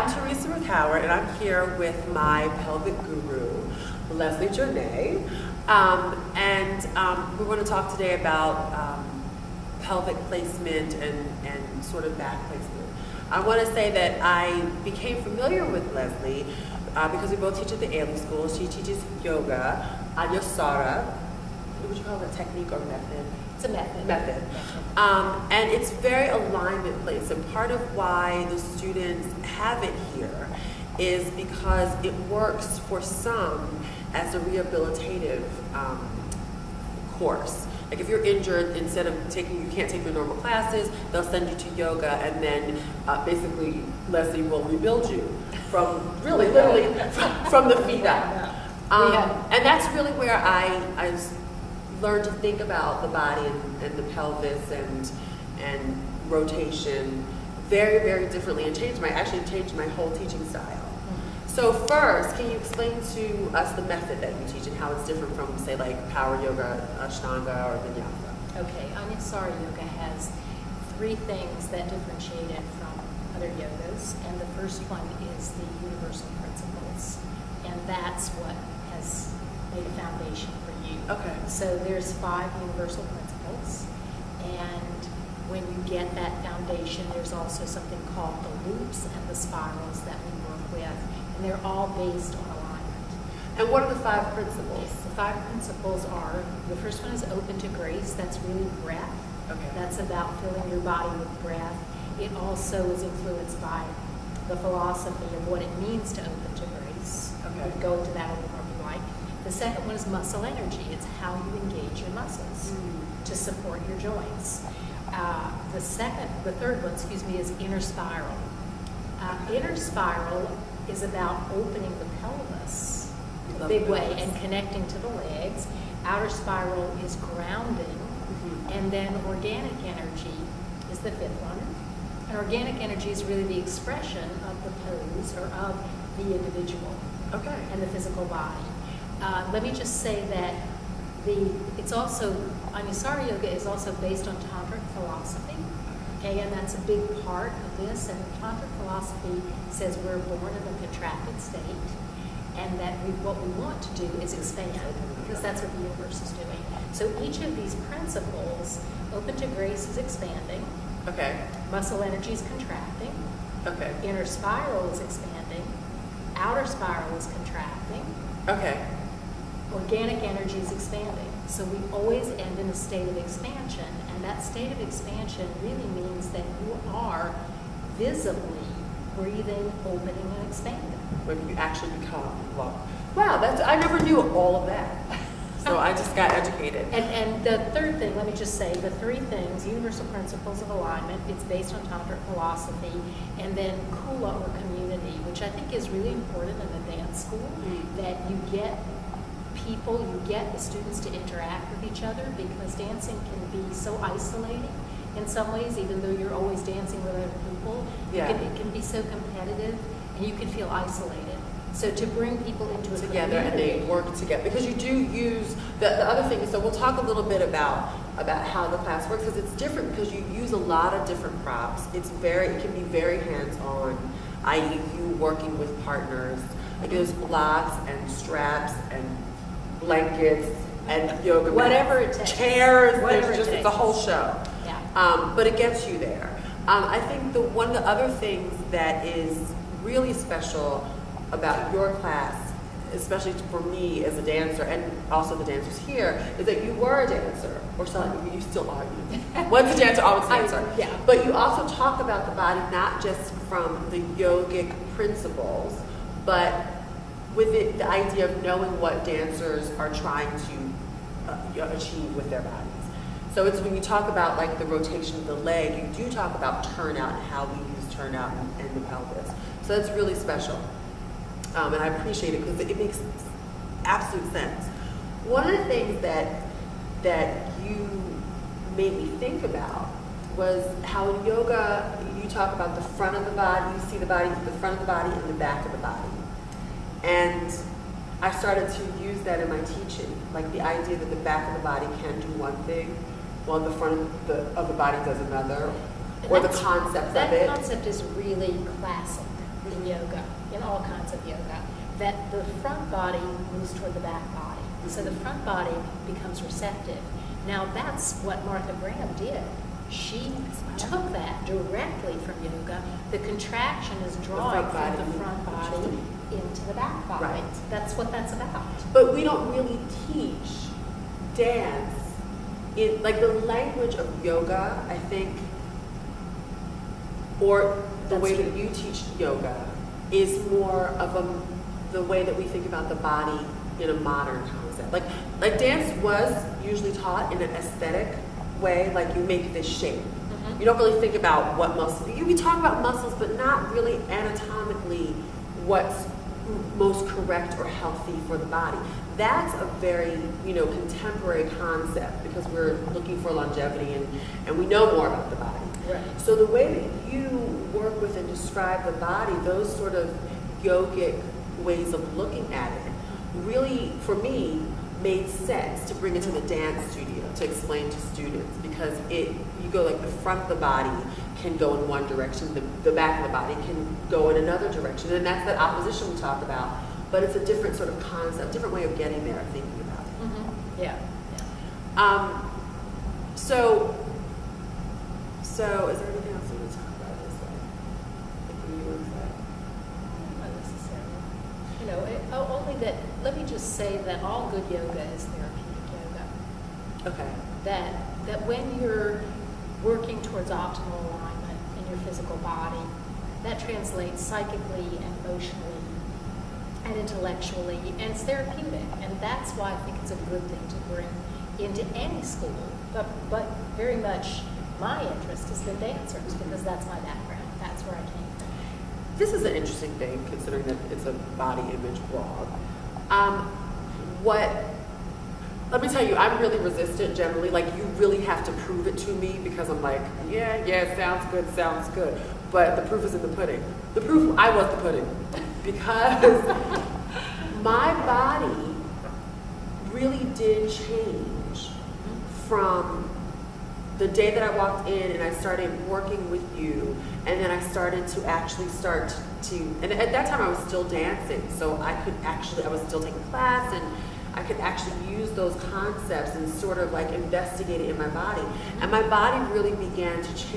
I'm Teresa McHoward, and I'm here with my pelvic guru, Leslie Journet. We want to talk today about pelvic placement and sort of back placement. I want to say that I became familiar with Leslie because we both teach at the Ailey School. She teaches yoga, Yosara. What would you call it, technique or method? It's a method. And it's very alignment place. And part of why the students have it here is because it works for some as a rehabilitative course. Like if you're injured, instead of you can't take your normal classes, they'll send you to yoga, and then basically Leslie will rebuild you from literally from the feet up. And that's really where I learned to think about the body and the pelvis and rotation very, very differently, and actually changed my whole teaching style. So first, can you explain to us the method that you teach and how it's different from, say, like power yoga, Ashtanga, or Vinyasa? Okay, Yosara yoga has three things that differentiate it from other yogas, and the first one is the universal principles, and that's what has made a foundation for you. Okay. So there's 5 universal principles, and when you get that foundation, there's also something called the loops and the spirals that we work with, and they're all based on alignment. And what are the 5 principles? The 5 principles are, the first one is open to grace. That's really breath. Okay. That's about filling your body with breath. It also is influenced by the philosophy of what it means to open to grace. Okay. We'll go into that a little more if you like. The second one is muscle energy. It's how you engage your muscles to support your joints. The third one, is inner spiral. Inner spiral is about opening the pelvis in a big way and connecting to the legs. Outer spiral is grounding, and then organic energy is the 5th one. And organic energy is really the expression of the pose or of the individual and the physical body. Let me just say that Yosara yoga is also based on tantric philosophy, okay, and that's a big part of this. And tantric philosophy says we're born in a contracted state, and that what we want to do is expand, because that's what the universe is doing. So each of these principles, open to grace is expanding. Okay. Muscle energy is contracting. Okay. Inner spiral is expanding. Outer spiral is contracting. Okay. Organic energy is expanding. So we always end in a state of expansion, and that state of expansion really means that you are visibly breathing, opening, and expanding. When you actually become I never knew all of that. So I just got educated. And the third thing, let me just say, the 3 things, universal principles of alignment, it's based on tantric philosophy, and then kula or community, which I think is really important in the dance school, that you get the students to interact with each other, because dancing can be so isolating in some ways, even though you're always dancing with other people. It can be so competitive, and you can feel isolated. So to bring people into a together community, and they work together, because you do use the other thing is, so we'll talk a little bit about how the class works, because it's different because you use a lot of different props. It can be very hands-on, i.e. you working with partners. Like there's blocks and straps and blankets and yoga whatever mats, it takes, chairs. It's a whole show. Yeah. But it gets you there. I think one of the other things that is really special about your class, especially for me as a dancer and also the dancers here, is that you were a dancer, or you still are. Once a dancer, always a dancer. But you also talk about the body not just from the yogic principles, but with the idea of knowing what dancers are trying to achieve with their bodies. So it's when you talk about like the rotation of the leg, you do talk about turnout and how we use turnout and the pelvis. So that's really special. And I appreciate it because it makes absolute sense. One of the things that you made me think about was how in yoga you talk about the front of the body, you see the body, the front of the body and the back of the body. And I started to use that in my teaching, like the idea that the back of the body can do one thing while the front of the body does another, or the concept of it. That concept is really classic in yoga, in all kinds of yoga, that the front body moves toward the back body. So the front body becomes receptive. Now that's what Martha Graham did. She took that directly from yoga. The contraction is drawing from the front body into the back body. Right. That's what that's about. But we don't really teach dance in, like, the language of yoga, I think, or the way that you teach yoga is more of the way that we think about the body in a modern concept. Like dance was usually taught in an aesthetic way, like you make this shape. You don't really think about what muscles, we talk about muscles, but not really anatomically what's most correct or healthy for the body. That's a very, contemporary concept because we're looking for longevity and we know more about the body. Right. So the way that you work with and describe the body, those sort of yogic ways of looking at it, really, for me, made sense to bring it to the dance studio to explain to students, because you go like the front of the body can go in one direction, the back of the body can go in another direction, and that's that opposition we talk about, but it's a different sort of concept, different way of getting there, thinking about it. Mm-hmm. Yeah. So is there anything else you want to talk about this way? Anything you want to say? Not necessarily. Only that, let me just say that all good yoga is therapeutic yoga. Okay. That when you're working towards optimal alignment in your physical body, that translates psychically and emotionally and intellectually, and it's therapeutic. And that's why I think it's a good thing to bring into any school, but very much my interest has been dancers, because that's my background. That's where I came from. This is an interesting thing, considering that it's a body image blog. Let me tell you, I'm really resistant generally. Like, you really have to prove it to me, because I'm like, yeah, sounds good. But the proof is in the pudding. The proof, I was the pudding. Because my body really did change from the day that I walked in and I started working with you, and then I started to actually and at that time I was still dancing, so I was still taking class, and I could actually use those concepts and sort of like investigate it in my body. And my body really began to change.